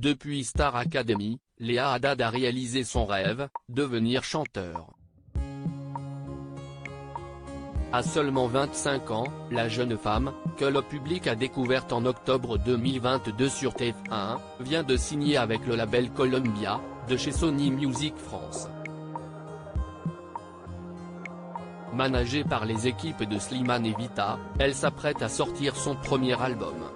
Depuis Star Academy, Léa Haddad a réalisé son rêve, devenir chanteur. À seulement 25 ans, la jeune femme, que le public a découverte en octobre 2022 sur TF1, vient de signer avec le label Columbia, de chez Sony Music France. Managée par les équipes de Slimane et Vita, elle s'apprête à sortir son premier album.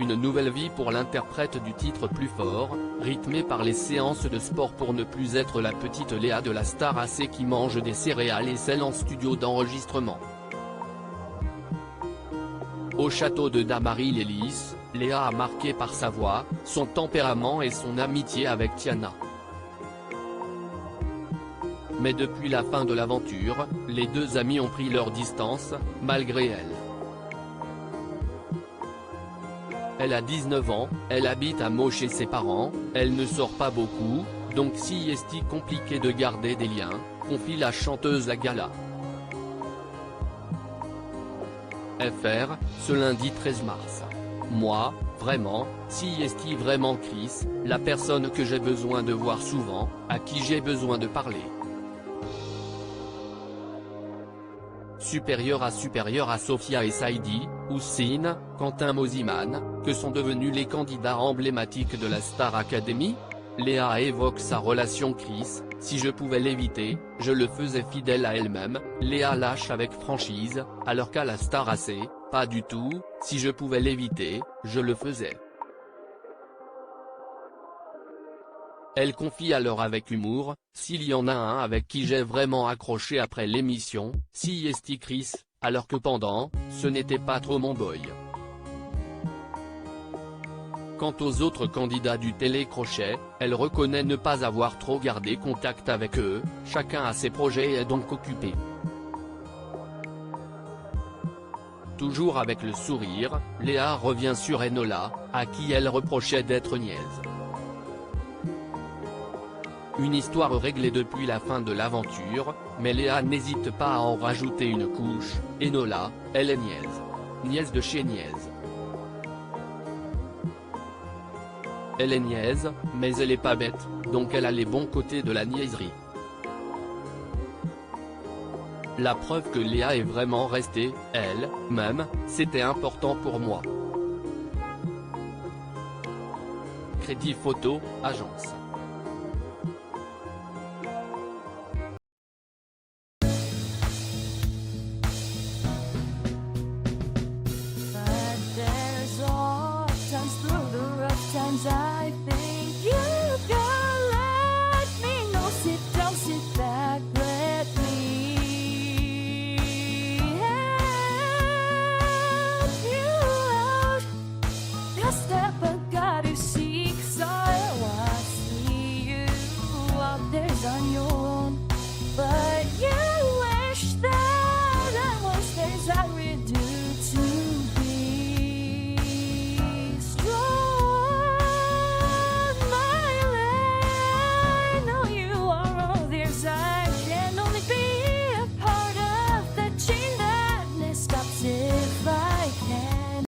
Une nouvelle vie pour l'interprète du titre Plus fort, rythmée par les séances de sport pour ne plus être la petite Léa de la star AC qui mange des céréales et sel en studio d'enregistrement. Au château de Damary-les-Lys, Léa a marqué par sa voix, son tempérament et son amitié avec Tiana. Mais depuis la fin de l'aventure, les deux amis ont pris leur distance, malgré elle. Elle a 19 ans, elle habite à Meaux chez ses parents, elle ne sort pas beaucoup, donc si est compliqué de garder des liens, confie la chanteuse à Gala. FR, ce lundi 13 mars. Moi, vraiment, si est vraiment Chris, la personne que j'ai besoin de voir souvent, à qui j'ai besoin de parler. Supérieur à Sophia et Saïdi, Houssine, Quentin Mosiman, que sont devenus les candidats emblématiques de la Star Academy. Léa évoque sa relation Chris, si je pouvais l'éviter, je le faisais fidèle à elle-même, Léa lâche avec franchise, alors qu'à la Star AC, pas du tout, si je pouvais l'éviter, je le faisais. Elle confie alors avec humour, s'il y en a un avec qui j'ai vraiment accroché après l'émission, si est Chris, alors que pendant, ce n'était pas trop mon boy. Quant aux autres candidats du télécrochet, elle reconnaît ne pas avoir trop gardé contact avec eux, chacun a ses projets et est donc occupé. Toujours avec le sourire, Léa revient sur Enola, à qui elle reprochait d'être niaise. Une histoire réglée depuis la fin de l'aventure, mais Léa n'hésite pas à en rajouter une couche, Enola, elle est niaise. Niaise de chez niaise. Elle est niaise, mais elle est pas bête, donc elle a les bons côtés de la niaiserie. La preuve que Léa est vraiment restée, elle-même, c'était important pour moi. Crédit photo, agence.